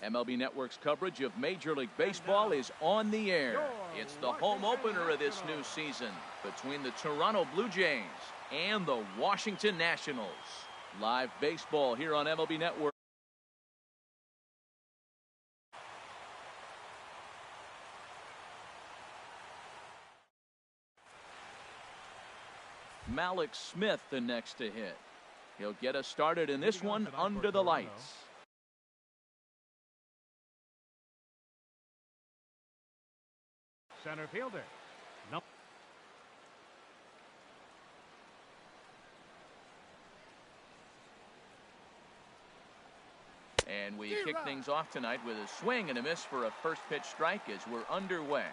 MLB Network's coverage of Major League Baseball is on the air. It's the home opener of this new season between the Toronto Blue Jays and the Washington Nationals. Live baseball here on MLB Network. Malik Smith the next to hit. He'll get us started in this one under the lights. Center fielder. No. And we kick things off tonight with a swing and a miss for a first pitch strike as we're underway.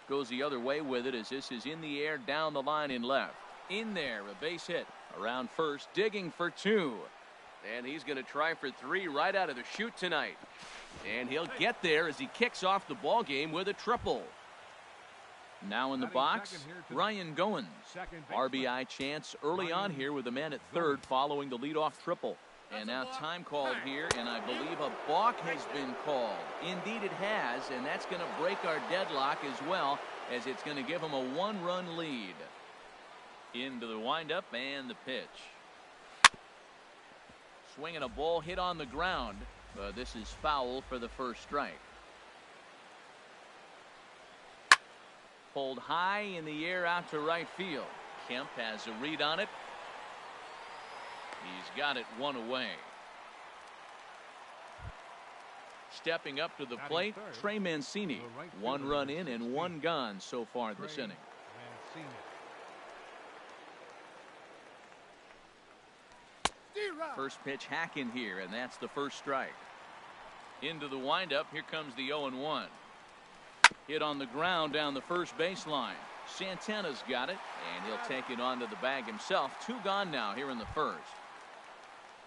Goes the other way with it as this is in the air down the line in left. In there, a base hit. Around first, digging for two. And he's going to try for three right out of the chute tonight. And he'll get there as he kicks off the ball game with a triple. Now in the box, Ryan Goins. RBI chance early on here with the man at third following the leadoff triple. And now time called here, and I believe a balk has been called. Indeed it has, and that's going to break our deadlock as well, as it's going to give him a one-run lead. Into the windup and the pitch. Swinging a ball hit on the ground, but this is foul for the first strike. Pulled high in the air out to right field. Kemp has a read on it. He's got it one away. Stepping up to the plate, Trey Mancini. One run in and one gone so far this inning. First pitch hack in here, and that's the first strike. Into the windup, here comes the 0-1. Hit on the ground down the first baseline. Santana's got it, and he'll take it onto the bag himself. Two gone now here in the first.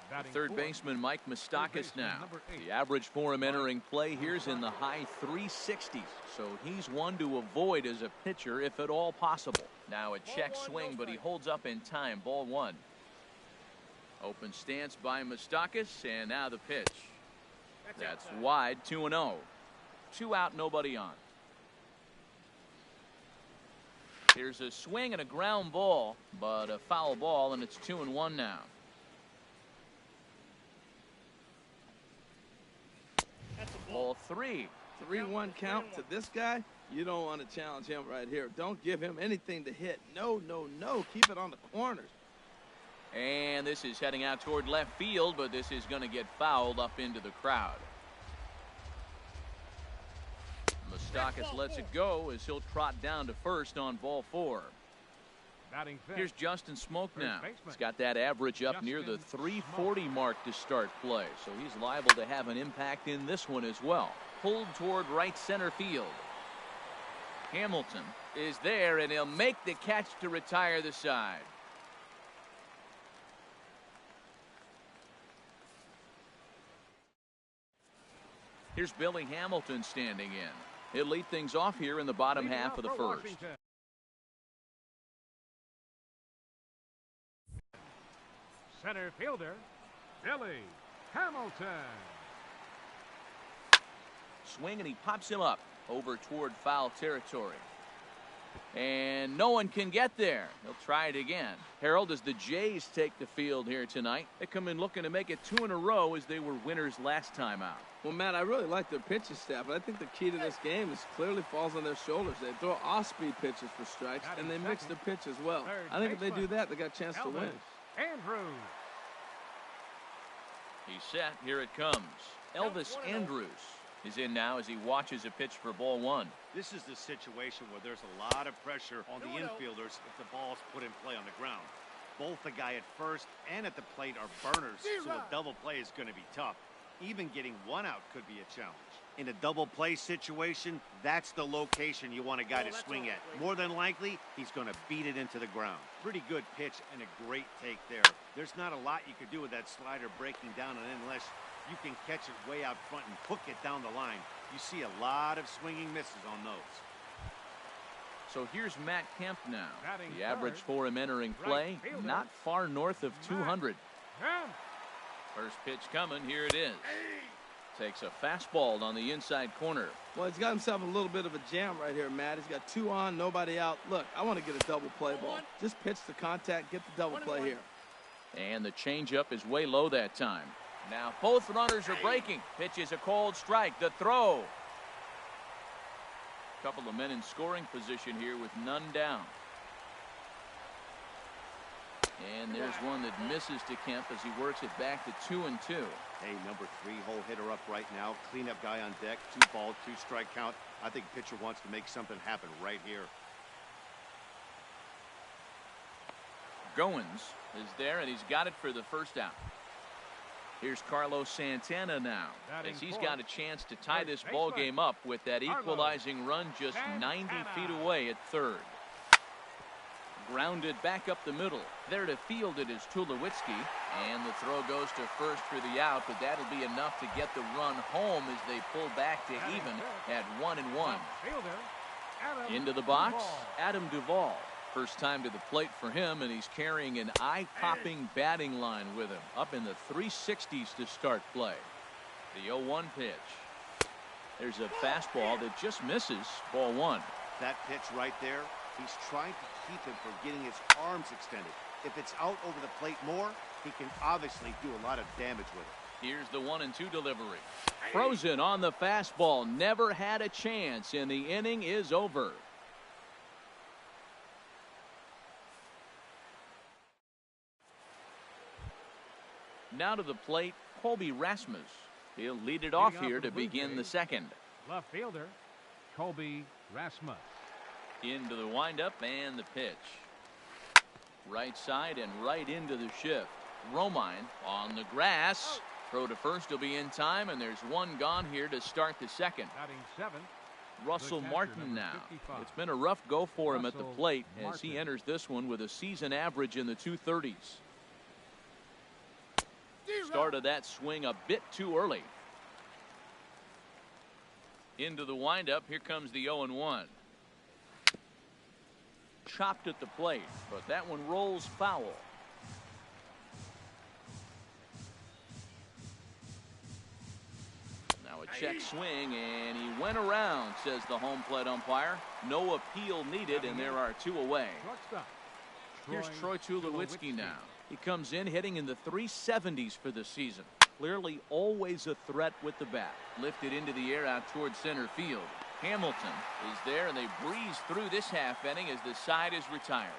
The third baseman Mike Moustakas now. The average for him entering play here's in the high 360s, so he's one to avoid as a pitcher if at all possible. Now a check swing, but he holds up in time. Ball one. Open stance by Moustakas, and now the pitch. That's wide, 2-0. 2 out, nobody on. Here's a swing and a ground ball, but a foul ball, and it's 2-1 now. Ball three. 3-1 count to this guy. You don't want to challenge him right here. Don't give him anything to hit. No, no, no. Keep it on the corners. And this is heading out toward left field, but this is going to get fouled up into the crowd. Moustakas lets it go as he'll trot down to first on ball four. Here's Justin Smoke now. He's got that average up near the 340 mark to start play, so he's liable to have an impact in this one as well. Pulled toward right center field. Hamilton is there, and he'll make the catch to retire the side. Here's Billy Hamilton standing in. He'll lead things off here in the bottom half of the first. Center fielder, Billy Hamilton. Swing, and he pops him up over toward foul territory. And no one can get there. He'll try it again. Harold, as the Jays take the field here tonight, they come in looking to make it 2 in a row as they were winners last time out. Well, Matt, I really like their pitching staff, but I think the key to this game is clearly falls on their shoulders. They throw off-speed pitches for strikes, and they mix the pitch as well. I think if they do that, they got a chance to win. Andrews. He's set. Here it comes. Elvis Andrews is in now as he watches a pitch for ball one. This is the situation where there's a lot of pressure on the infielders if the ball's put in play on the ground. Both the guy at first and at the plate are burners, so a double play is going to be tough. Even getting one out could be a challenge. In a double play situation, that's the location you want a guy to swing at. More than likely, he's going to beat it into the ground. Pretty good pitch and a great take there. There's not a lot you could do with that slider breaking down, and unless you can catch it way out front and hook it down the line, you see a lot of swinging misses on those. So here's Matt Kemp now. The average for him entering play, not far north of 200. First pitch coming. Here it is. Takes a fastball on the inside corner. Well, he's got himself a little bit of a jam right here, Matt. He's got 2 on, nobody out. Look, I want to get a double play ball. Just pitch the contact, get the double play here. And the changeup is way low that time. Now both runners are breaking. Pitch is a cold strike. The throw. Couple of men in scoring position here with none down. And there's one that misses to Kemp as he works it back to 2-2. Hey, number 3 hole hitter up right now. Cleanup guy on deck. 2 ball, 2 strike count. I think pitcher wants to make something happen right here. Goins is there, and he's got it for the first out. Here's Carlos Santana now, as he's got a chance to tie this ball game up with that equalizing run just 90 feet away at third. Grounded back up the middle. There to field it is Tulowitzki, and the throw goes to first for the out, but that'll be enough to get the run home as they pull back to even at 1-1. Into the box, Adam Duvall. First time to the plate for him, and he's carrying an eye-popping batting line with him. Up in the 360s to start play. The 0-1 pitch. There's a fastball that just misses. Ball 1. That pitch right there, he's trying to keep him from getting his arms extended. If it's out over the plate more, he can obviously do a lot of damage with it. Here's the 1-2 delivery. Frozen on the fastball. Never had a chance, and the inning is over. Now to the plate, Colby Rasmus. He'll lead it off here to begin the second. Left fielder, Colby Rasmus. Into the windup and the pitch. Right side and right into the shift. Romine on the grass. Throw to first will be in time, and there's one gone here to start the second. Batting 7. Russell Martin now. 55. It's been a rough go for him at the plate as he enters this one with a season average in the 230s. Started that swing a bit too early. Into the windup. Here comes the 0-1. Chopped at the plate, but that one rolls foul. Now a check swing, and he went around, says the home plate umpire. No appeal needed, and there are 2 away. Here's Troy Tulowitzki now. He comes in hitting in the 370s for the season. Clearly always a threat with the bat. Lifted into the air out towards center field. Hamilton is there, and they breeze through this half inning as the side is retired.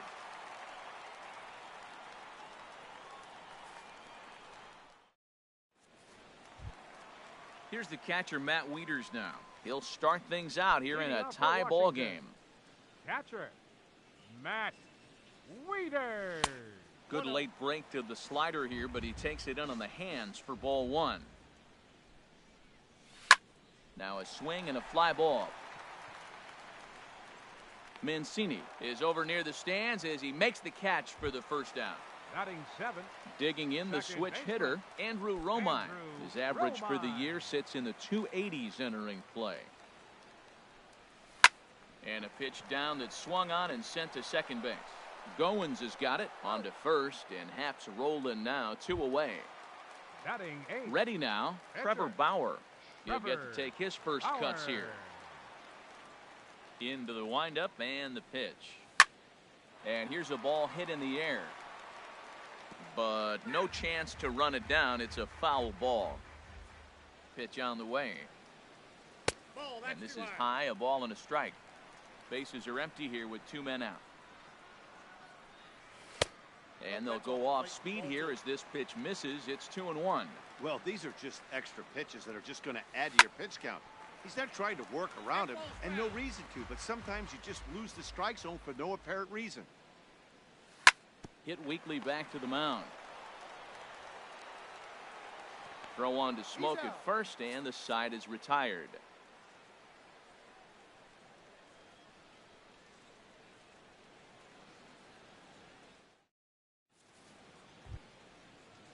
Here's the catcher, Matt Wieters now. He'll start things out here in a tie ball game. Catcher, Matt Wieters. Good late break to the slider here, but he takes it in on the hands for ball 1. Now a swing and a fly ball. Mancini is over near the stands as he makes the catch for the first down. Batting 7. Digging in the switch hitter, Andrew Romine. His average for the year sits in the 280s entering play. And a pitch down that swung on and sent to second base. Goins has got it on to first, and Haps rolling now, 2 away. Batting 8. Ready now, Trevor Bauer. He'll get to take his first cuts here. Into the windup and the pitch. And here's a ball hit in the air. But no chance to run it down. It's a foul ball. Pitch on the way. And this is high, a ball and a strike. Bases are empty here with 2 men out. And they'll go off speed here as this pitch misses. It's 2-1. Well, these are just extra pitches that are just going to add to your pitch count. He's not trying to work around him, and no reason to, but sometimes you just lose the strike zone for no apparent reason. Hit weakly back to the mound. Throw on to Smoke at first, and the side is retired.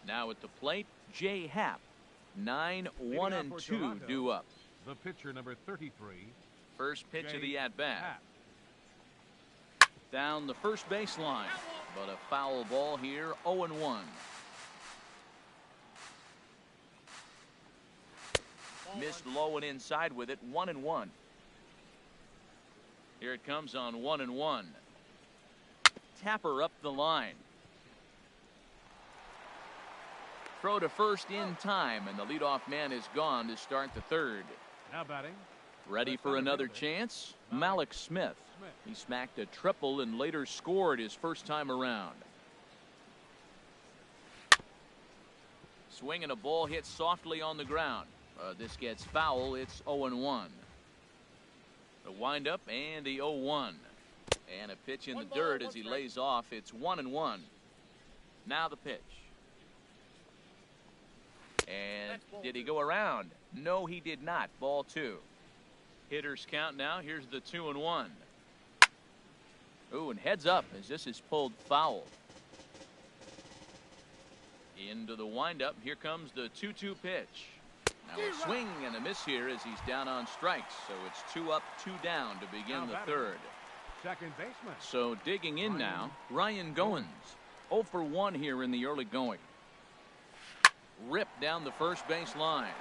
Now at the plate, Jay Happ. 9-1-2 due up. The pitcher, number 33. First pitch of the at-bat. Down the first baseline, but a foul ball here, 0-1. Missed low and inside with it. 1-1. Here it comes on 1-1. Tapper up the line. Throw to first in time, and the leadoff man is gone to start the third. Now batting. Ready for another chance? Malik Smith. He smacked a triple and later scored his first time around. Swing and a ball hit softly on the ground. This gets foul. It's 0-1. The windup and the 0-1. And a pitch in the dirt as he lays off. It's 1-1. Now the pitch. And did he go around? No, he did not. Ball 2. Hitters count now. Here's the 2-1. Ooh, and heads up as this is pulled foul. Into the windup. Here comes the 2-2 pitch. Now a swing and a miss here as he's down on strikes. So it's 2 up, 2 down to begin the third. Second baseman. So digging in now, Ryan Goins. 0 for 1 here in the early going. Ripped down the first base line.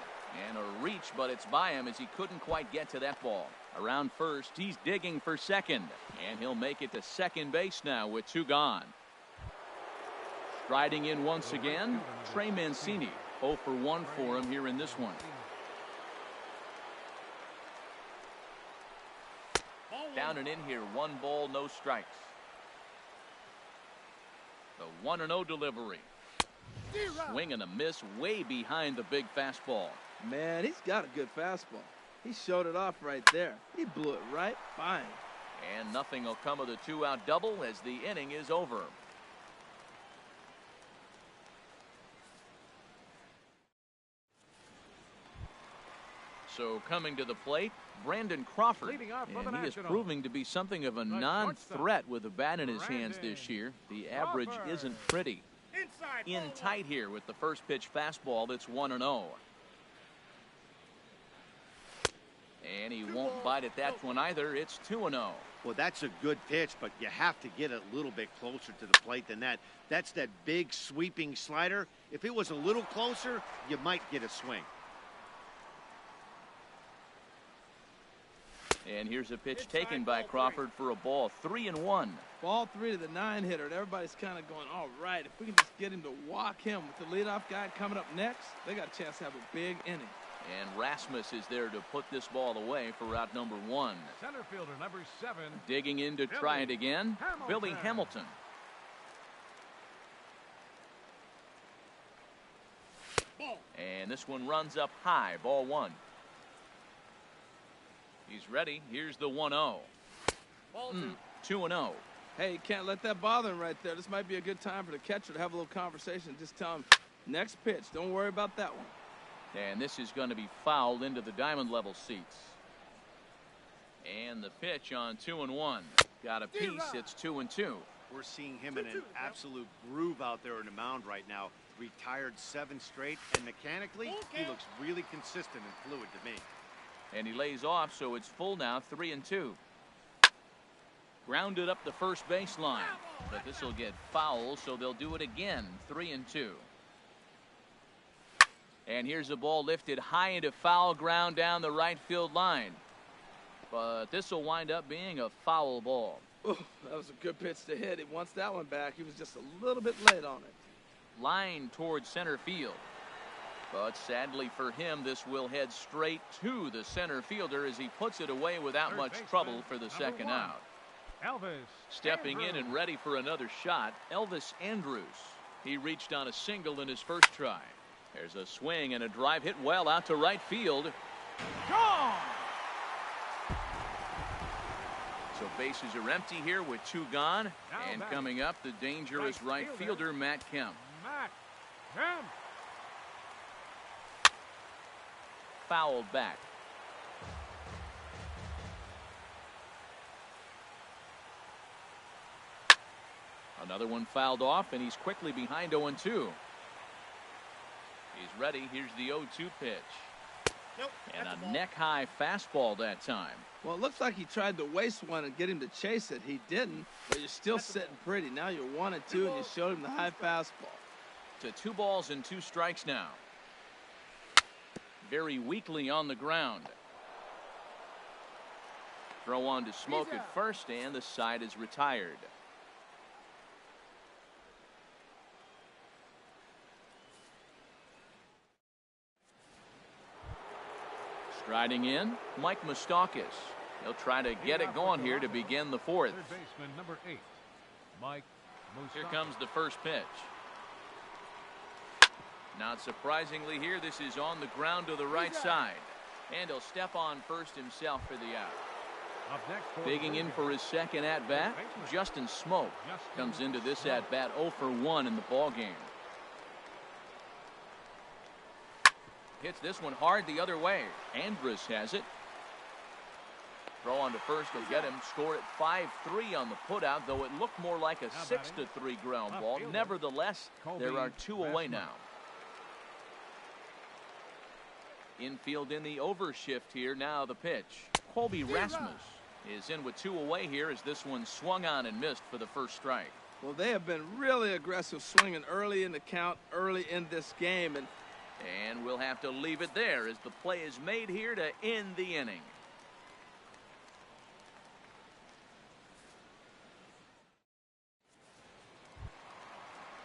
And a reach, but it's by him as he couldn't quite get to that ball. Around first, he's digging for second. And he'll make it to second base now with 2 gone. Striding in once again, Trey Mancini. 0 for 1 for him here in this one. Down and in here, 1 ball, no strikes. The 1-0 delivery. Swing and a miss way behind the big fastball. Man, he's got a good fastball. He showed it off right there. He blew it right fine. And nothing will come of the 2-out double as the inning is over. So coming to the plate, Brandon Crawford. Leading off for the And he is Nationals, proving to be something of a non-threat with a bat in his hands this year. The average Crawford. isn't pretty. In tight here with the first pitch fastball. That's 1-0. And he won't bite at that one either. It's 2-0. Well, that's a good pitch, but you have to get a little bit closer to the plate than that. That's that big sweeping slider. If it was a little closer, you might get a swing. And here's a pitch taken by Crawford for a ball. 3-1. Ball 3 to the 9-hitter. And everybody's kind of going, all right, if we can just get him to walk him with the leadoff guy coming up next, they got a chance to have a big inning. And Rasmus is there to put this ball away for out number 1. Center fielder number 7. Digging in to try it again, Billy Hamilton. And this one runs up high. Ball 1. He's ready. Here's the 1-0. 2-0. Hey, you can't let that bother him right there. This might be a good time for the catcher to have a little conversation. Just tell him, next pitch. Don't worry about that one. And this is going to be fouled into the diamond level seats. And the pitch on 2-1. Got a piece. It's 2-2. We're seeing him in an absolute groove out there on the mound right now. Retired 7 straight, and mechanically, he looks really consistent and fluid to me. And he lays off, so it's full now, 3-2. Grounded up the first baseline, but this will get foul, so they'll do it again, 3-2. And here's a ball lifted high into foul ground down the right field line. But this will wind up being a foul ball. Ooh, that was a good pitch to hit. He wants that one back. He was just a little bit late on it. Line towards center field. But sadly for him, this will head straight to the center fielder as he puts it away without much trouble for the second out. Elvis Stepping in Andrews. and ready for another shot, Elvis Andrews. He reached on a single in his first try. There's a swing and a drive hit well out to right field. Gone! So bases are empty here with 2 gone. And coming up, the dangerous right fielder, Matt Kemp. Matt Kemp. Fouled back. Another one fouled off, and he's quickly behind 0-2. He's ready. Here's the 0-2 pitch. And a neck-high fastball that time. Well, it looks like he tried to waste one and get him to chase it. He didn't, but you're still sitting pretty. Now you're 1-2, and you showed him the high fastball. To 2 balls and 2 strikes now. very weakly on the ground. Throw on to Smoke at first, and the side is retired. Striding in, Mike Moustakas. He'll try to get it going here to begin the fourth. Third baseman, number 8, Mike Moustakas. Here comes the first pitch. Not surprisingly here, this is on the ground to the right side. And he'll step on first himself for the out. Up next, Digging in for his second at-bat, Justin Smoke comes into this at-bat 0 for 1 in the ballgame. Hits this one hard the other way. Andrus has it. Throw on to first will get him. Score at 5-3 on the putout, though it looked more like a 6-3 ground ball. Nevertheless, there are 2 away now. Infield in the overshift here. Now the pitch. Colby Rasmus is in with 2 away here as this one swung on and missed for the first strike. Well, they have been really aggressive swinging early in the count, early in this game. And we'll have to leave it there as the play is made here to end the inning.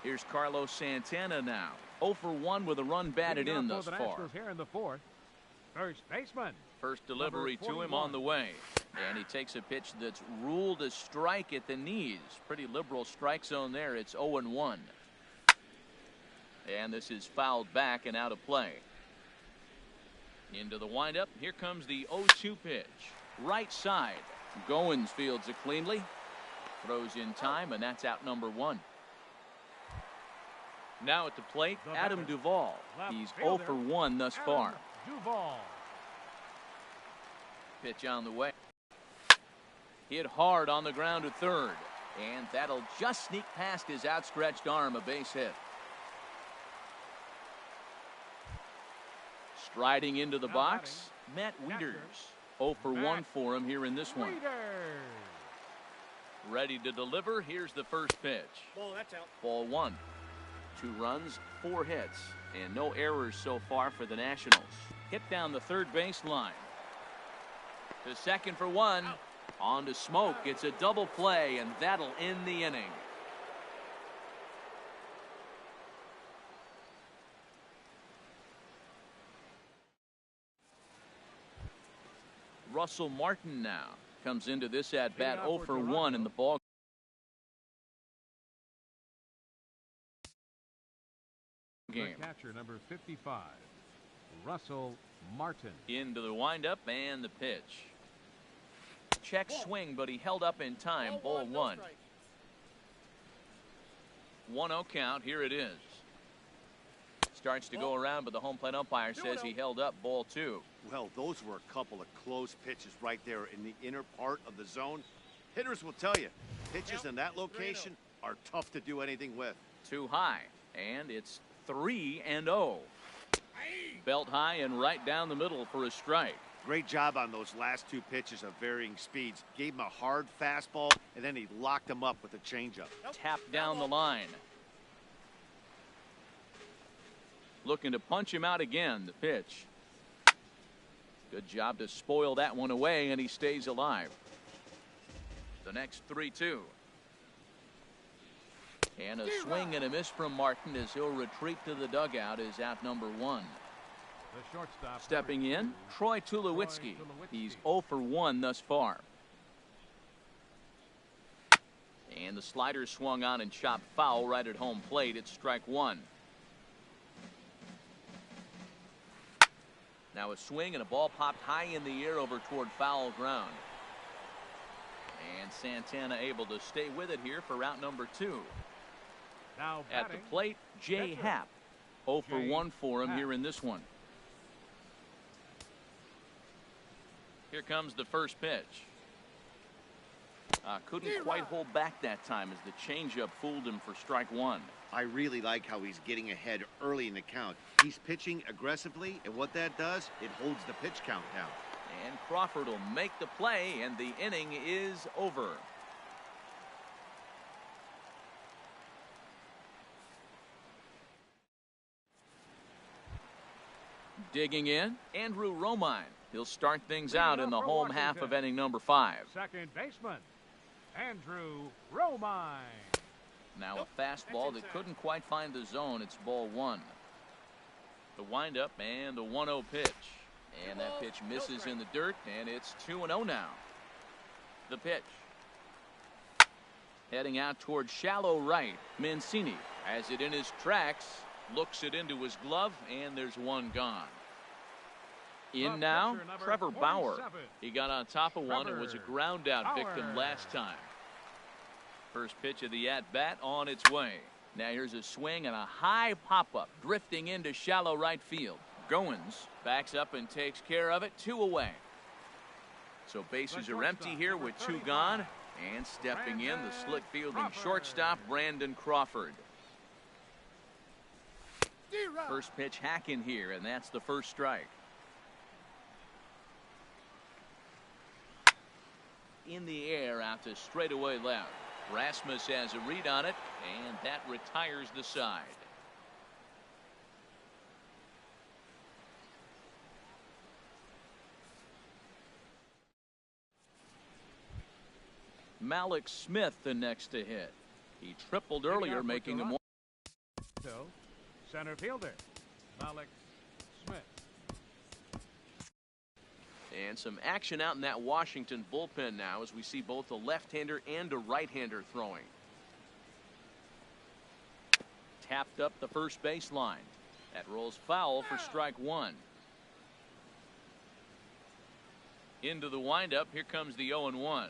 Here's Carlos Santana now. 0 for 1 with a run batted in thus far. Here in the fourth. First baseman. First delivery to him on the way. And he takes a pitch that's ruled a strike at the knees. Pretty liberal strike zone there. It's 0-1. And this is fouled back and out of play. Into the windup. Here comes the 0-2 pitch. Right side. Goins fields it cleanly. Throws in time, and that's out number 1. Now at the plate, Adam Duvall. He's 0 for 1 thus far. Duvall. Pitch on the way. Hit hard on the ground to third. And that'll just sneak past his outstretched arm, a base hit. Striding into the box, Matt Wieters. 0 for 1 for him here in this one. Ready to deliver. Here's the first pitch. Ball, that's out. Ball 1. 2 runs, 4 hits, and no errors so far for the Nationals. Hit down the third baseline. To second for 1. On to Smoke. It's a double play, and that'll end the inning. Russell Martin now comes into this at-bat 0 for 1 in the ball game. Catcher number 55, Russell Martin. Into the windup and the pitch. Check swing, but he held up in time. Ball 1. 1-0 count. Here it is. Starts to go around, but the home plate umpire says he held up. Ball 2. Well, those were a couple of close pitches right there in the inner part of the zone. Hitters will tell you, pitches in that location are tough to do anything with. Too high, and it's 3-0. Belt high and right down the middle for a strike. Great job on those last 2 pitches of varying speeds. Gave him a hard fastball, and then he locked him up with a changeup. Tapped down the line. Looking to punch him out again. The pitch. Good job to spoil that one away, and he stays alive. The next 3-2. And a swing and a miss from Martin as he'll retreat to the dugout is out number 1. The shortstop. Stepping in, Troy Tulowitzki. He's 0 for 1 thus far. And the slider swung on and chopped foul right at home plate. It's strike 1. Now a swing and a ball popped high in the air over toward foul ground. And Santana able to stay with it here for route number 2. Now at the plate, Jay Happ. 0 for 1 for him here in this one. Here comes the first pitch. Couldn't quite hold back that time as the changeup fooled him for strike 1. I really like how he's getting ahead early in the count. He's pitching aggressively, and what that does, it holds the pitch count down. And Crawford will make the play, and the inning is over. Digging in, Andrew Romine. He'll start things out in the home half of inning number 5. Second baseman, Andrew Romine. Now a fastball that couldn't quite find the zone. It's ball 1. The windup and the 1-0 pitch. And that pitch misses in the dirt, and it's 2-0 now. The pitch. Heading out towards shallow right. Mancini has it in his tracks, looks it into his glove, and there's one gone. In now, Trevor Bauer. He got on top of one and was a ground out victim last time. First pitch of the at-bat on its way. Now here's a swing and a high pop-up drifting into shallow right field. Goins backs up and takes care of it. 2 away. So bases are empty here with 2 gone. And stepping in, the slick fielding shortstop, Brandon Crawford. First pitch hack in here, and that's the first strike. In the air out to straightaway left. Rasmus has a read on it, and that retires the side. Malik Smith the next to hit. He tripled earlier, making him one. Center fielder, Malik Smith. And some action out in that Washington bullpen now as we see both a left-hander and a right-hander throwing. Tapped up the first baseline. That rolls foul for strike 1. Into the windup. Here comes the 0-1.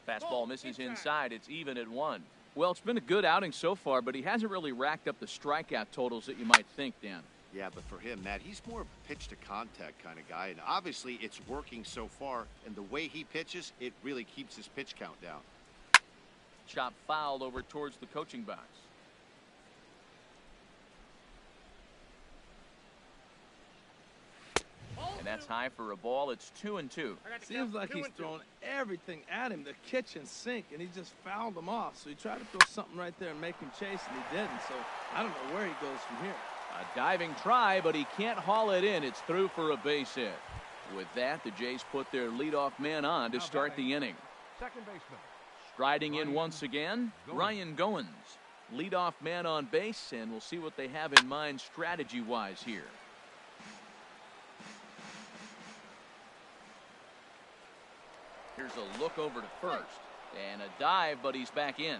Fastball misses inside. It's even at 1. Well, it's been a good outing so far, but he hasn't really racked up the strikeout totals that you might think, Dan. Yeah, but for him, Matt, he's more of a pitch to contact kind of guy, and obviously it's working so far, and the way he pitches, it really keeps his pitch count down. Chop fouled over towards the coaching box. And that's high for a ball. It's 2-2. Seems like he's thrown everything at him, the kitchen sink, and he just fouled him off. So he tried to throw something right there and make him chase, and he didn't. So I don't know where he goes from here. A diving try, but he can't haul it in. It's through for a base hit. With that, the Jays put their leadoff man on to start the inning. Second baseman. Striding in once again, Ryan Goins. Leadoff man on base, and we'll see what they have in mind strategy-wise here. Here's a look over to first. And a dive, but he's back in.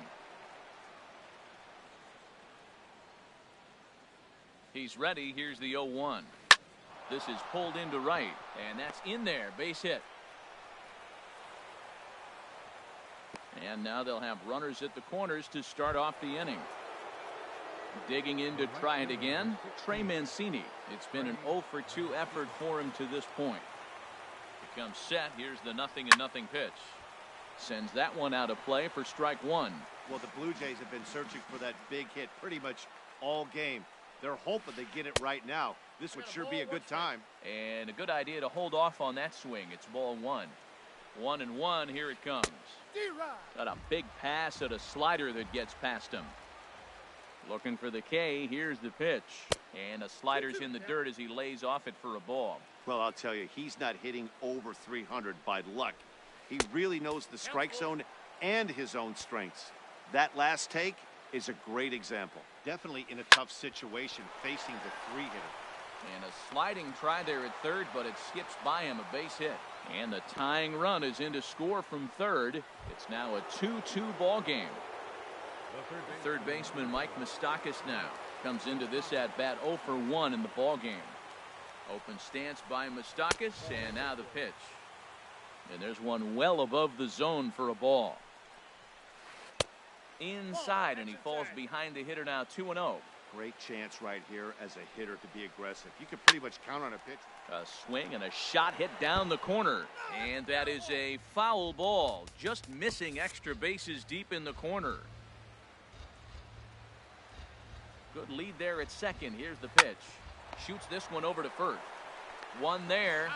He's ready. Here's the 0-1. This is pulled into right, and that's in there. Base hit. And now they'll have runners at the corners to start off the inning. Digging in to try it again, Trey Mancini. It's been an 0-for-2 effort for him to this point. Comes set. Here's the 0-0 pitch. Sends that one out of play for strike 1. Well, the Blue Jays have been searching for that big hit pretty much all game. They're hoping they get it right now. This would sure be a good time. And a good idea to hold off on that swing. It's ball 1. 1-1. Here it comes. Got a big pass at a slider that gets past him. Looking for the K. Here's the pitch. And a slider's in the dirt as he lays off it for a ball. Well, I'll tell you, he's not hitting over 300 by luck. He really knows the strike zone and his own strengths. That last take is a great example. Definitely in a tough situation facing the 3-hitter. And a sliding try there at third, but it skips by him, a base hit. And the tying run is in to score from third. It's now a 2-2 ball game. The third baseman, Mike Moustakas, now comes into this at-bat 0-for-1 in the ball game. Open stance by Moustakas, and now the pitch. And there's one well above the zone for a ball. Inside, and he falls behind the hitter now, 2-0. Great chance right here as a hitter to be aggressive. You can pretty much count on a pitch. A swing and a shot hit down the corner. And that is a foul ball, just missing extra bases deep in the corner. Good lead there at second. Here's the pitch. Shoots this one over to first. One there.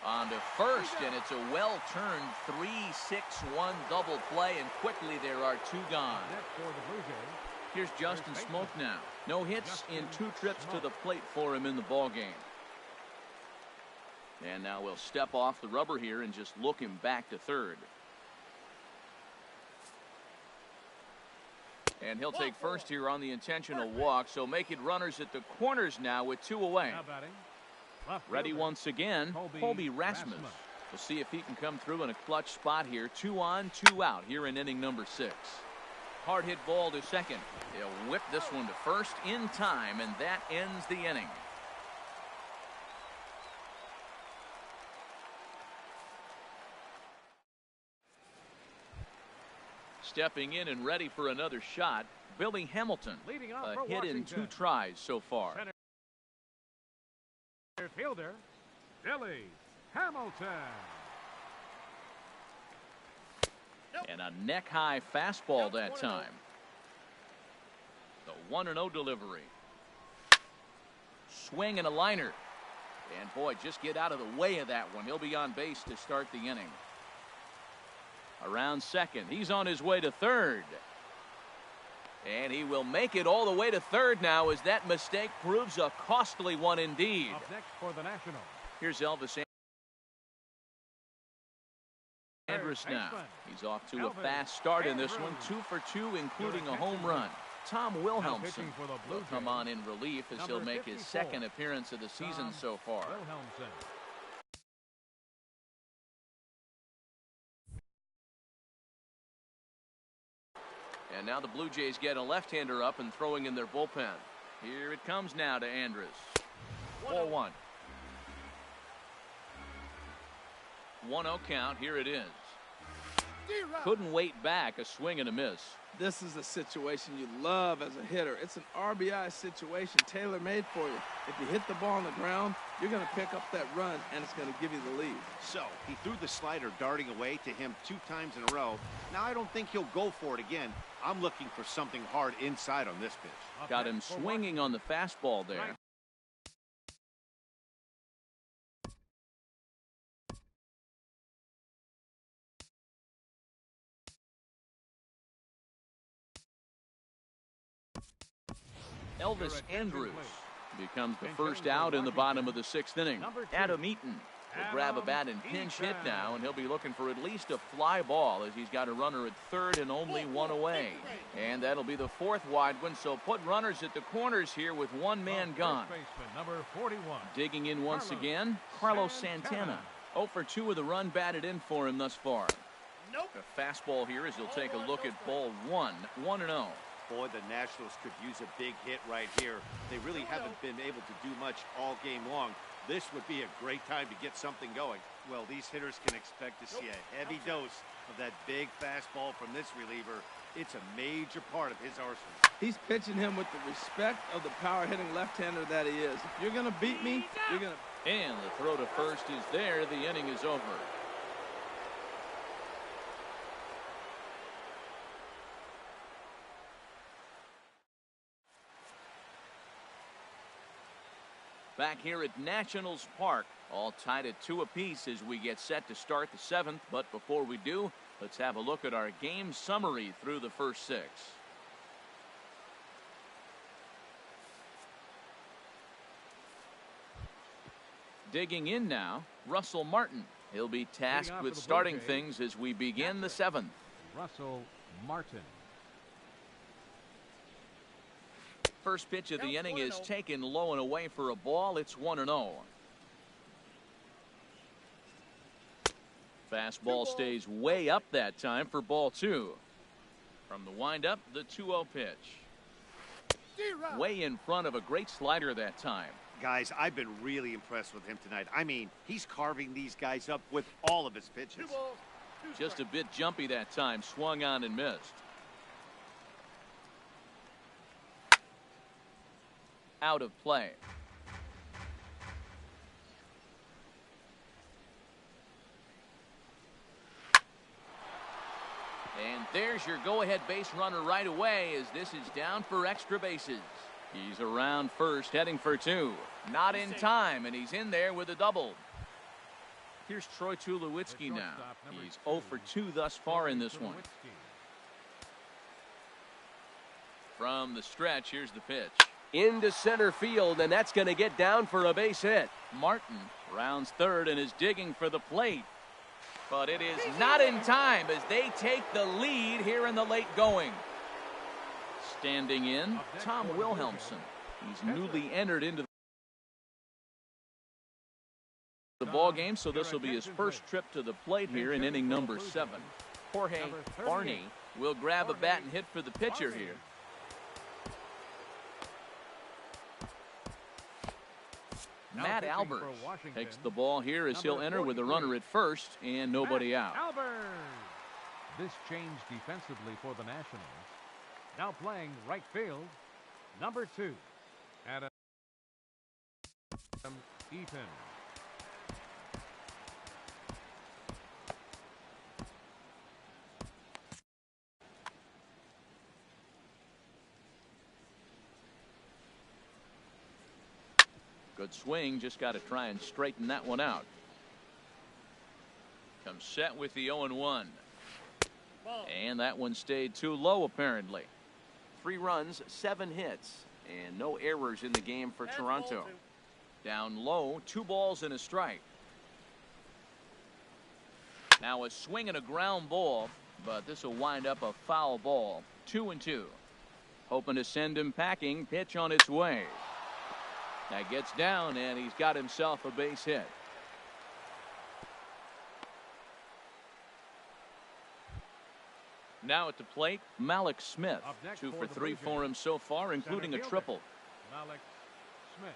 On to first, and it's a well-turned 3-6-1 double play, and quickly there are 2 gone. For the Blue Jays, Here's Justin Smoke now. No hits in 2 trips to the plate for him in the ball game. And now we'll step off the rubber here and just look him back to third. And he'll take first here on the intentional walk, so make it runners at the corners now with 2 away. Ready once again, Colby Rasmus. We'll see if he can come through in a clutch spot here. 2 on, 2 out here in inning number 6. Hard hit ball to second. He'll whip this one to first in time, and that ends the inning. Stepping in and ready for another shot, Billy Hamilton. A hit in 2 tries so far. Center fielder, Billy Hamilton. And a neck-high fastball that time. The 1-0 delivery. Swing and a liner. And boy, just get out of the way of that one. He'll be on base to start the inning. Around second. He's on his way to third. And he will make it all the way to third now as that mistake proves a costly one indeed. Up next for the Nationals. Here's Elvis Andrus now. He's off to a fast start in this one. 2 for 2, including a home run. Tom Wilhelmsen will come on in relief as he'll make his 2nd appearance of the season so far. And now the Blue Jays get a left-hander up and throwing in their bullpen. Here it comes now to Andrus. 4-1. 1-0 count. Here it is. Couldn't wait back. A swing and a miss. This is a situation you love as a hitter. It's an RBI situation tailor-made for you. If you hit the ball on the ground, you're going to pick up that run, and it's going to give you the lead. So he threw the slider darting away to him 2 times in a row. Now I don't think he'll go for it again. I'm looking for something hard inside on this pitch. Got him swinging on the fastball there. Elvis Andrus becomes the first out in the bottom of the 6th inning. Adam Eaton will grab a bat and pinch hit now, and he'll be looking for at least a fly ball as he's got a runner at third and only 1 away. And that'll be the 4th wide one, so put runners at the corners here with 1 man gone. Digging in once again, Carlos Santana. 0 for 2 with a run batted in for him thus far. A fastball here as he'll take a look at ball 1, 1-0. Boy, the Nationals could use a big hit right here. They really haven't been able to do much all game long. This would be a great time to get something going. Well, these hitters can expect to see a heavy dose of that big fastball from this reliever. It's a major part of his arsenal. He's pitching him with the respect of the power-hitting left-hander that he is. If you're going to beat me, you're going to... And the throw to first is there. The inning is over. Back here at Nationals Park, all tied at 2 apiece as we get set to start the 7th. But before we do, let's have a look at our game summary through the first 6. Digging in now, Russell Martin. He'll be tasked with starting things as we begin the 7th. Russell Martin. First pitch of the inning is taken low and away for a ball. It's 1-0. Fastball stays way up that time for ball 2. From the windup, the 2-0 pitch. Way in front of a great slider that time. Guys, I've been really impressed with him tonight. I mean, he's carving these guys up with all of his pitches. Just a bit jumpy that time. Swung on and missed. Out of play. And there's your go-ahead base runner right away as this is down for extra bases. He's around first, heading for 2. Not in time, and he's in there with a double. Here's Troy Tulowitzki now. He's 0 for 2 thus far in this one. From the stretch, here's the pitch. Into center field, and that's going to get down for a base hit. Martin rounds third and is digging for the plate. But it is not in time as they take the lead here in the late going. Standing in, Tom Wilhelmsen. He's newly entered into the ball game, so this will be his first trip to the plate here in inning number 7. Jorge Barney will grab a bat and hit for the pitcher here. Matt Albers takes the ball here as he'll enter with a runner at first and nobody out. This changed defensively for the Nationals. Now playing right field, number 2, Adam Eaton. Good swing, just got to try and straighten that one out. Comes set with the 0-1. And that one stayed too low apparently. 3 runs, 7 hits, and no errors in the game for Toronto. Down low, 2 balls and a strike. Now a swing and a ground ball, but this will wind up a foul ball. 2-2. Hoping to send him packing. Pitch on its way. That gets down, and he's got himself a base hit. Now at the plate, Malik Smith. 2 for 3 for him so far, including a triple. Malik Smith.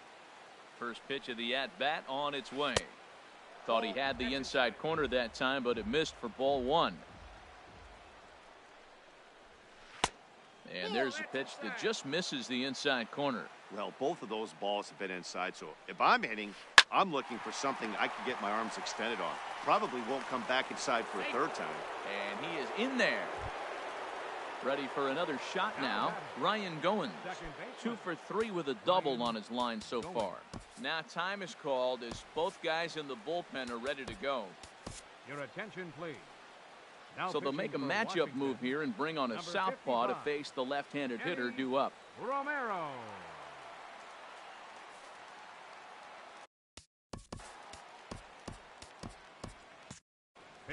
First pitch of the at-bat on its way. Thought he had the inside corner that time, but it missed for ball 1. And there's a pitch that just misses the inside corner. Well, both of those balls have been inside, so if I'm hitting, I'm looking for something I can get my arms extended on. Probably won't come back inside for a 3rd time. And he is in there. Ready for another shot now. Ryan Goins. 2 for 3 with a double on his line so far. Now time is called as both guys in the bullpen are ready to go. Your attention, please. So they'll make a matchup move here and bring on a southpaw to face the left-handed hitter due up. Romero.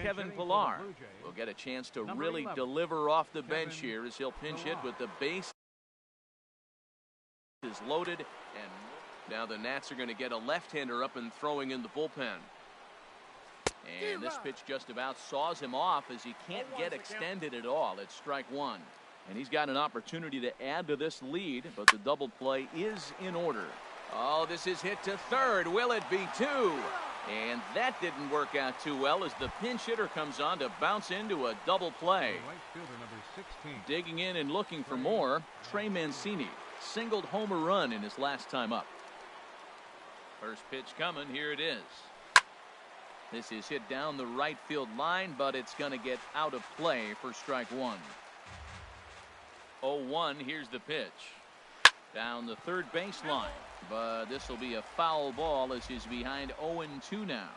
Kevin Pillar will get a chance to really deliver off the bench here as he'll pinch hit with the base is loaded, and now the Nats are going to get a left-hander up and throwing in the bullpen. And this pitch just about saws him off as he can't get extended at all. It's strike 1. And he's got an opportunity to add to this lead, but the double play is in order. Oh, this is hit to third. Will it be 2? And that didn't work out too well as the pinch hitter comes on to bounce into a double play. Digging in and looking for more, Trey Mancini singled home a run in his last time up. First pitch coming. Here it is. This is hit down the right field line, but it's going to get out of play for strike 1. 0-1. Here's the pitch. Down the third baseline, but this will be a foul ball as he's behind 0-2 now.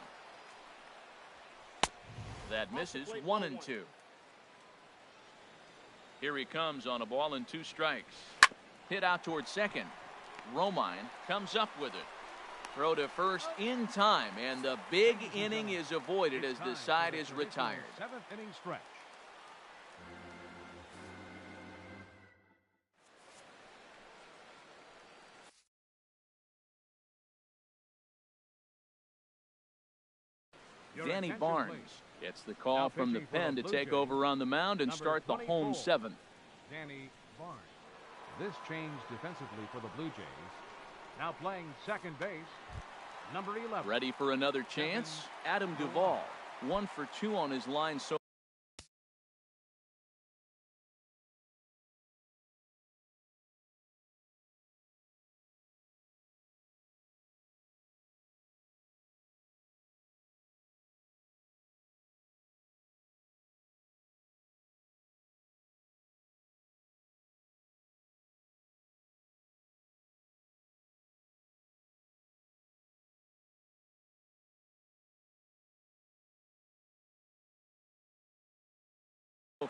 That misses. 1-2. Here he comes on a ball and 2 strikes. Hit out towards second. Romine comes up with it. Throw to first in time, and the big inning is avoided as the side is retired. 7th inning stretch. Danny Barnes gets the call from the pen to take over on the mound and start the home 7th. Danny Barnes. This changed defensively for the Blue Jays. Now playing second base, number 11. Ready for another chance? Adam Duvall. 1 for 2 on his line so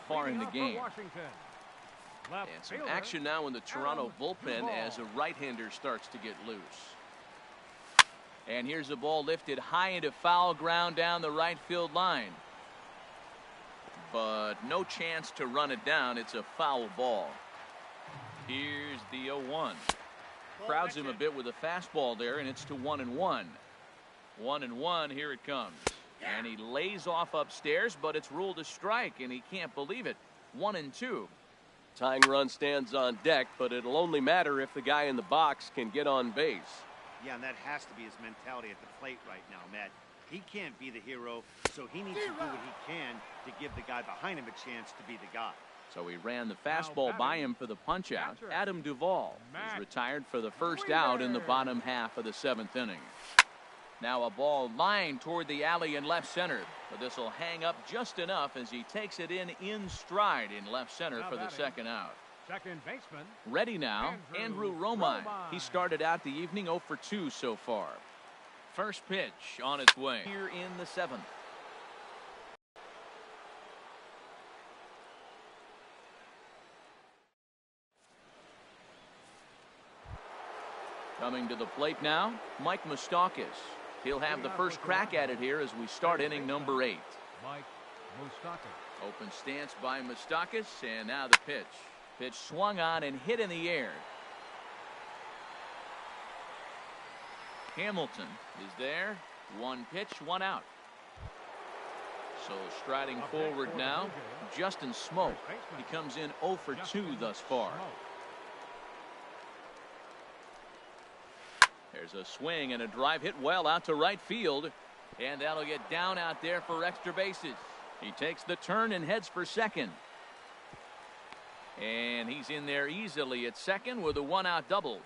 far in the game. And some action now in the Toronto bullpen as a right-hander starts to get loose. And here's a ball lifted high into foul ground down the right field line. But no chance to run it down. It's a foul ball. Here's the 0-1. Crowds him a bit with a fastball there, and it's to 1-1. 1-1, here it comes. And he lays off upstairs, but it's ruled a strike, and he can't believe it. 1-2. Tying run stands on deck, but it'll only matter if the guy in the box can get on base. Yeah, and that has to be his mentality at the plate right now, Matt. He can't be the hero, so he needs to do what he can to give the guy behind him a chance to be the guy. So he ran the fastball by him for the punch-out. Adam Duvall is retired for the first out in the bottom half of the 7th inning. Now a ball lined toward the alley in left center, but this will hang up just enough as he takes it in stride in left center for the second out. Second baseman. Ready now, Andrew Romine. He started out the evening 0 for 2 so far. First pitch on its way here in the 7th. Coming to the plate now, Mike Moustakas. He'll have the first crack at it here as we start inning number 8. Mike Moustakas. Open stance by Moustakas, and now the pitch. Pitch swung on and hit in the air. Hamilton is there. One pitch, one out. So striding forward now, Justin Smoke. He comes in 0 for 2 thus far. There's a swing and a drive hit well out to right field. And that'll get down out there for extra bases. He takes the turn and heads for second. And he's in there easily at second with a 1-out double.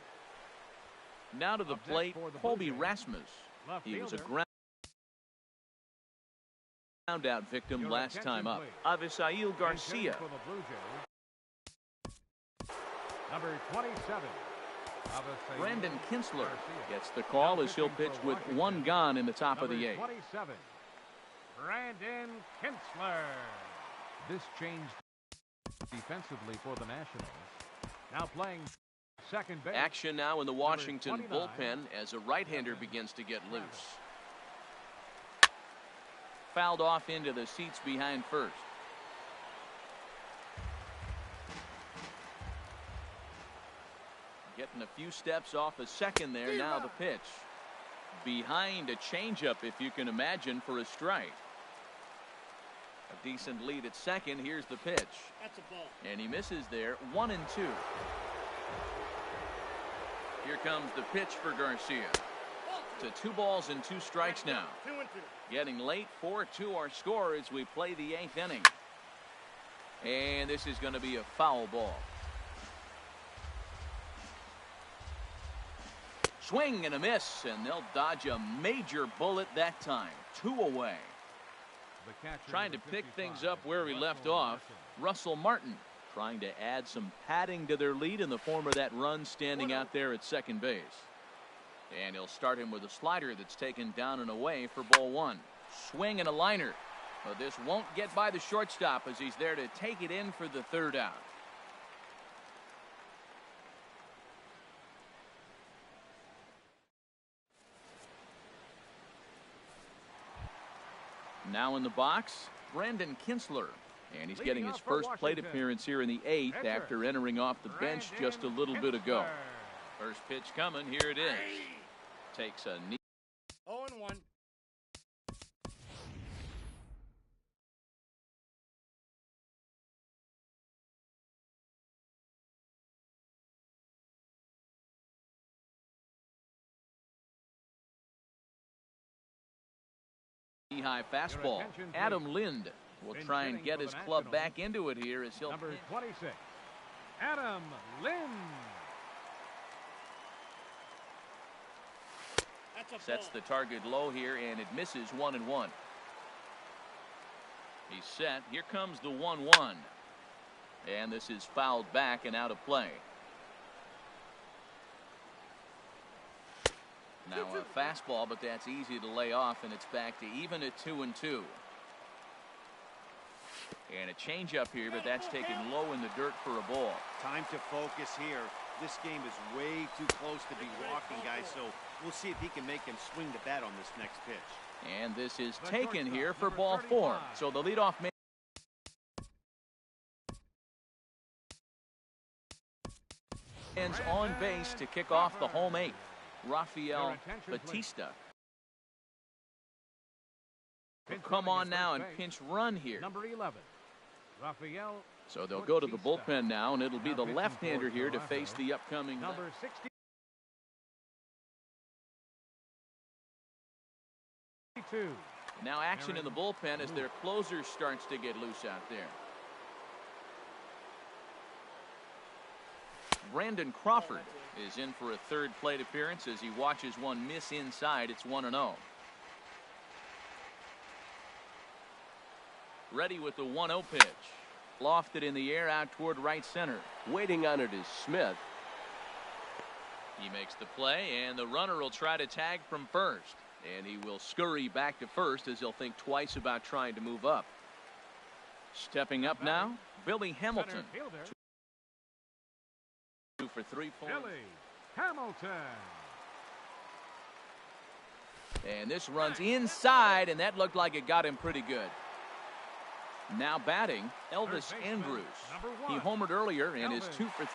Now to the plate, Colby Rasmus. He was a ground-out victim last time up. Avisail Garcia. Number 27. Brandon Kinsler gets the call as he'll pitch with 1 gone in the top of the 8th. 27. Brandon Kinsler. This changed defensively for the Nationals. Now playing second base. Action now in the Washington bullpen as a right-hander begins to get loose. Fouled off into the seats behind first. Getting a few steps off a second there. Now the pitch. Behind a changeup, if you can imagine, for a strike. A decent lead at second. Here's the pitch. That's a ball. And he misses there. 1-2. Here comes the pitch for Garcia. To 2 balls and 2 strikes now. 2-2. Getting late. 4-2 our score as we play the 8th inning. And this is going to be a foul ball. Swing and a miss, and they'll dodge a major bullet that time. 2 away. Trying to pick things up where we left off. Russell Martin trying to add some padding to their lead in the form of that run standing out there at second base. And he'll start him with a slider that's taken down and away for ball 1. Swing and a liner. But this won't get by the shortstop as he's there to take it in for the 3rd out. Now in the box, Brandon Kinsler. And he's getting his first plate appearance here in the 8th after entering off the bench just a little bit ago. First pitch coming. Here it is. Takes a knee. 0-1. High fastball. Adam Lind will try and get his club back into it here as he'll number 26. Adam Lind. Sets the target low here, and it misses. 1-1. He's set. Here comes the 1-1. And this is fouled back and out of play. Now a fastball, but that's easy to lay off, and it's back to even at 2-2. And a changeup here, but that's taken low in the dirt for a ball. Time to focus here. This game is way too close to be walking, guys, so we'll see if he can make him swing the bat on this next pitch. And this is taken here for ball 4. So the leadoff man ends on base to kick off the home 8th. Rafael Batista. Will come on now and pinch run here. Number 11, Rafael. So they'll go to the bullpen now, and it'll be the left-hander here to face the upcoming number 62. Now action in the bullpen as their closer starts to get loose out there. Brandon Crawford is in for a third plate appearance as he watches one miss inside. It's 1-0. Ready with the 1-0 pitch. Lofted in the air out toward right center. Waiting on it is Smith. He makes the play, and the runner will try to tag from first. And he will scurry back to first as he'll think twice about trying to move up. Stepping up now, Billy Hamilton. 2 for 3 points. Billy Hamilton. And this runs inside, and that looked like it got him pretty good. Now batting, Elvis Andrus. He homered earlier and is 2 for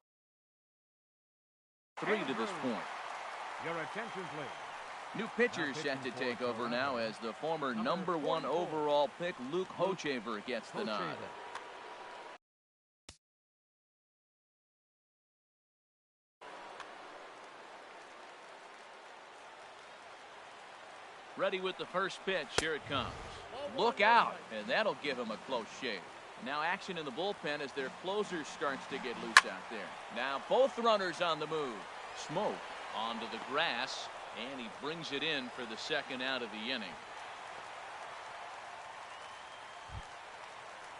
3 to this point. Your attention, please. New pitcher set to take over now as the former number 1 overall pick Luke Hochevar gets the nod. Ready with the first pitch. Here it comes. Look out, and that'll give him a close shave. Now action in the bullpen as their closer starts to get loose out there. Now both runners on the move. Smoke onto the grass, and he brings it in for the second out of the inning.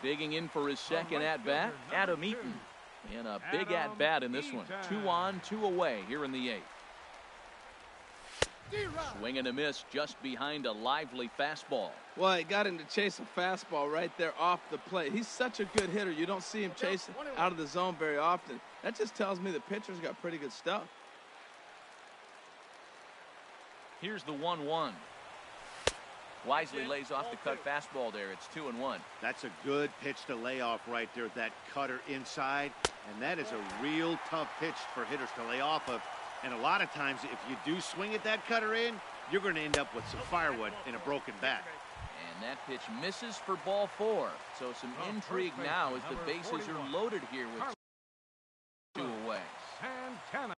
Digging in for his second at-bat, Adam Eaton. And a big at-bat in this one. 2 on, 2 away here in the 8th. Swing and a miss just behind a lively fastball. Well, he got him to chase a fastball right there off the plate. He's such a good hitter. You don't see him chasing out of the zone very often. That just tells me the pitcher's got pretty good stuff. Here's the 1-1. Wisely lays off the cut fastball there. It's 2-1. That's a good pitch to lay off right there, that cutter inside. And that is a real tough pitch for hitters to lay off of. And a lot of times, if you do swing at that cutter in, you're going to end up with some firewood in a broken bat. And that pitch misses for ball 4. So some intrigue now as the bases are loaded here with 2 away. Santana.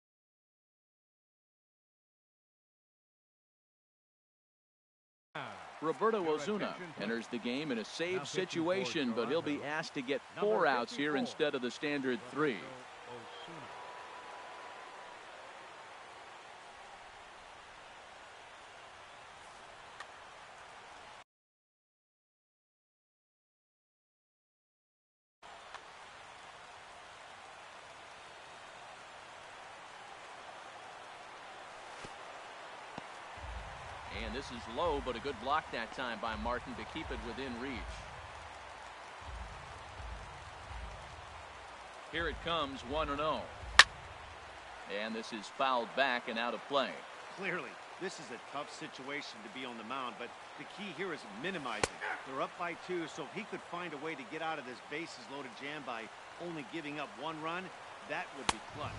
Roberto Ozuna enters the game in a save situation, but he'll be asked to get 4 outs here instead of the standard 3. And this is low, but a good block that time by Martin to keep it within reach. Here it comes, 1-0. And this is fouled back and out of play. Clearly, this is a tough situation to be on the mound, but the key here is minimizing. They're up by 2, so if he could find a way to get out of this bases-loaded jam by only giving up 1 run, that would be clutch.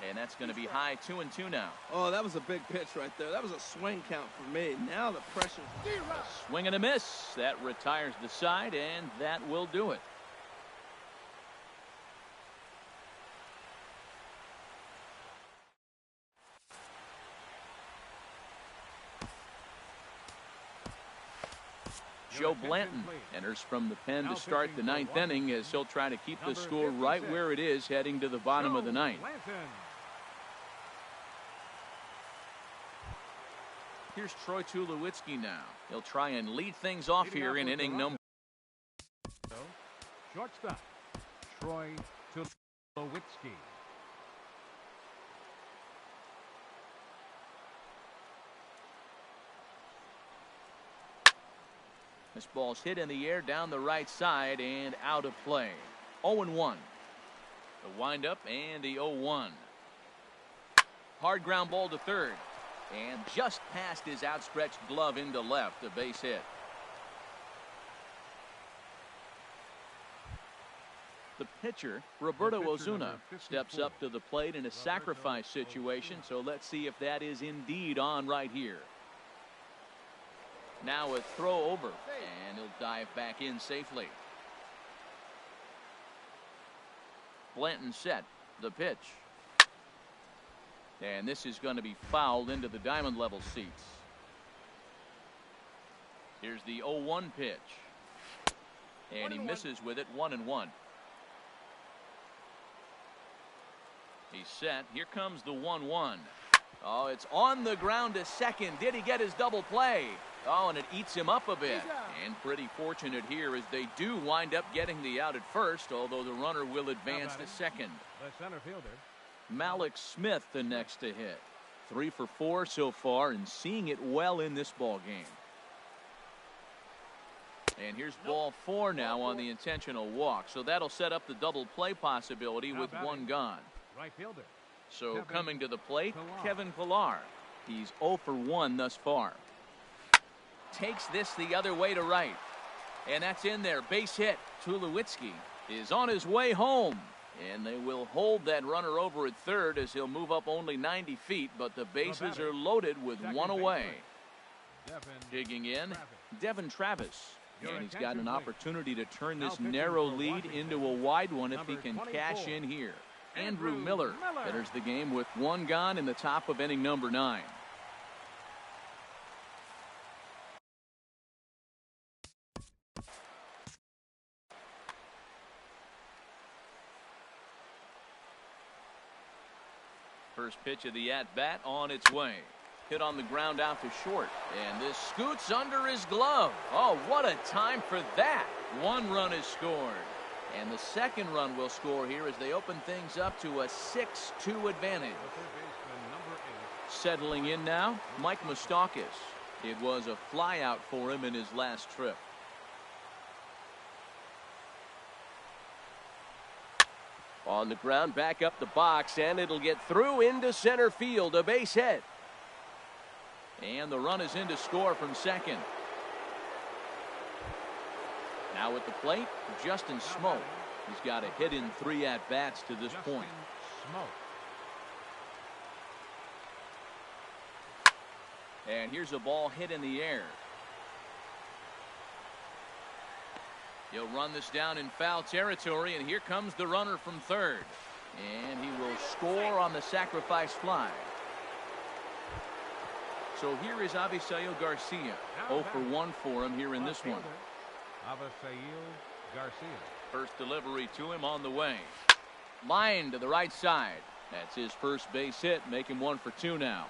And that's going to be high 2-2 now. Oh, that was a big pitch right there. That was a swing count for me. Now the pressure's a swing and a miss. That retires the side, and that will do it. Joe Blanton enters from the pen to start the 9th inning as he'll try to keep the score right where it is heading to the bottom of the 9th. Here's Troy Tulowitzki now. He'll try and lead things off here in inning number. Shortstop, Troy Tulowitzki. This ball's hit in the air down the right side and out of play. 0-1. The windup and the 0-1. Hard ground ball to third. And just past his outstretched glove into left, a base hit. The pitcher, Roberto Ozuna, steps up to the plate in a sacrifice situation, so let's see if that is indeed on right here. Now a throw over, and he'll dive back in safely. Blanton set, the pitch. And this is going to be fouled into the diamond level seats. Here's the 0-1 pitch. And he misses with it, 1-1. He's set. Here comes the 1-1. Oh, it's on the ground to second. Did he get his double play? Oh, and it eats him up a bit. And pretty fortunate here as they do wind up getting the out at first, although the runner will advance to second. The center fielder, Malik Smith, the next to hit. 3 for 4 so far and seeing it well in this ball game. And here's ball 4 now on the intentional walk. So that'll set up the double play possibility with one gone. right fielder. So coming to the plate, Kevin Pillar. He's 0 for 1 thus far. Takes this the other way to right. And that's in there. Base hit. Tulowitzki is on his way home. And they will hold that runner over at third as he'll move up only 90 feet, but the bases are loaded with one away. Digging in, Devin Travis. And he's got an opportunity to turn this narrow lead into a wide one if he can cash in here. Andrew Miller enters the game with one gone in the top of inning number 9. First pitch of the at-bat on its way. Hit on the ground out to short. And this scoots under his glove. Oh, what a time for that. One run is scored. And the second run will score here as they open things up to a 6-2 advantage. Settling in now, Mike Moustakas. It was a flyout for him in his last trip. On the ground, back up the box, and it'll get through into center field, a base hit. And the run is in to score from second. Now at the plate, Justin Smoke. He's got a hit in 3 at-bats to this point. And here's a ball hit in the air. He'll run this down in foul territory, and here comes the runner from third. And he will score on the sacrifice fly. So here is Avisail Garcia. 0 for 1 for him here in this one. Avisail Garcia. First delivery to him on the way. Line to the right side. That's his first base hit, making 1 for 2 now.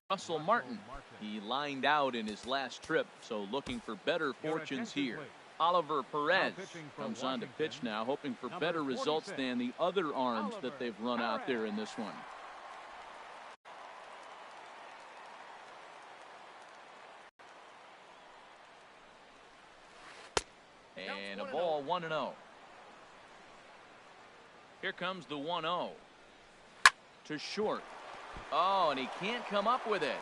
Russell Martin. He lined out in his last trip, so looking for better fortunes here. Oliver Perez comes on to pitch now, hoping for better results than the other arms that they've run out there in this one. And a ball, 1-0. Here comes the 1-0. To short. Oh, and he can't come up with it.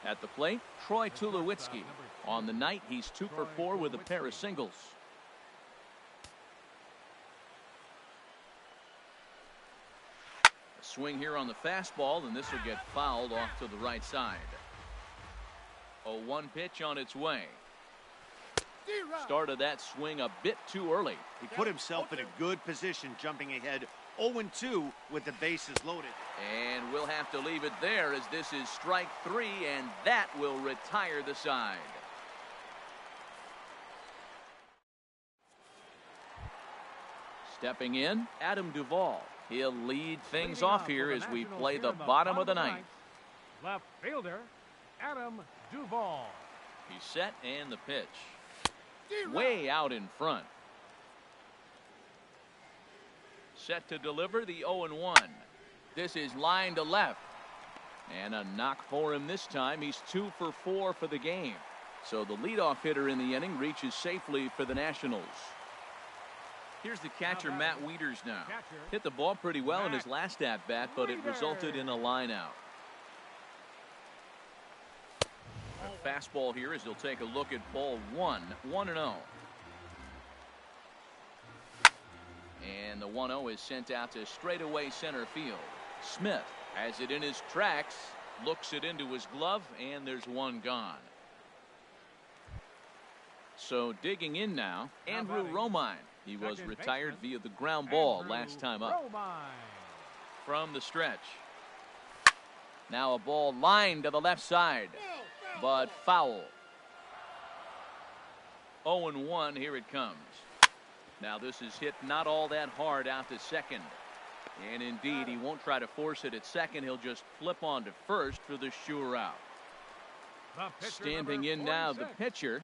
At the plate, Troy Tulowitzki. On the night, he's 2 for 4 with a pair of singles. A swing here on the fastball, and this will get fouled off to the right side. 0-1 pitch on its way. Started that swing a bit too early. He put himself in a good position, jumping ahead 0-2 with the bases loaded. And we'll have to leave it there as this is strike 3, and that will retire the side. Stepping in, Adam Duvall. He'll lead things off here as we play the bottom of the ninth. Left fielder, Adam Duvall. He's set, and the pitch. Way out in front. Set to deliver the 0-1. This is line to left. And a knock for him this time. He's 2 for 4 for the game. So the leadoff hitter in the inning reaches safely for the Nationals. Here's the catcher, Matt Wieters now. Hit the ball pretty well in his last at-bat, but it resulted in a line-out. A fastball here as he'll take a look at ball 1, 1-0. And the 1-0 is sent out to straightaway center field. Smith has it in his tracks, looks it into his glove, and there's one gone. So digging in now, Andrew Romine. He was retired via the ground ball last time up. From the stretch. Now a ball lined to the left side, but foul. 0-1, here it comes. Now this is hit not all that hard out to second. And indeed, he won't try to force it at second. He'll just flip on to first for the sure out. Standing in now, the pitcher.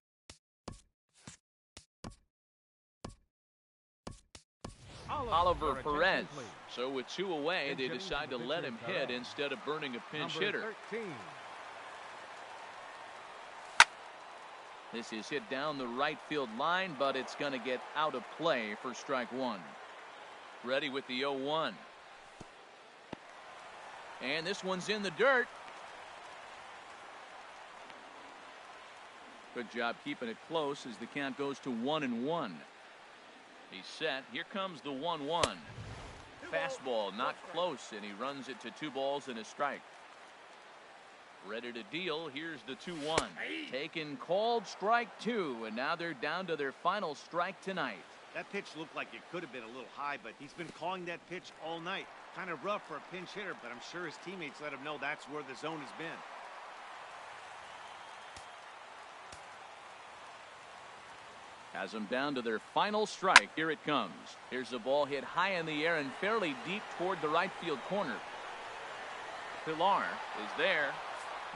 Oliver Perez. So with 2 away, they decide to let him hit instead of burning a pinch hitter. This is hit down the right field line, but it's going to get out of play for strike 1. Ready with the 0-1. And this one's in the dirt. Good job keeping it close as the count goes to 1-1. He's set. Here comes the 1-1. Fastball not close, and he runs it to 2 balls and a strike. Ready to deal. Here's the 2-1. Taken, called, strike 2, and now they're down to their final strike tonight. That pitch looked like it could have been a little high, but he's been calling that pitch all night. Kind of rough for a pinch hitter, but I'm sure his teammates let him know that's where the zone has been. Has them down to their final strike. Here it comes. Here's the ball hit high in the air and fairly deep toward the right field corner. Pilar is there,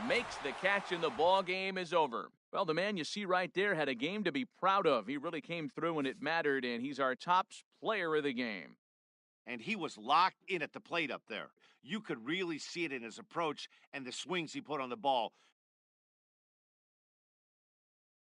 makes the catch, and the ball game is over. Well, the man you see right there had a game to be proud of. He really came through when it mattered, and he's our top player of the game. And he was locked in at the plate up there. You could really see it in his approach and the swings he put on the ball.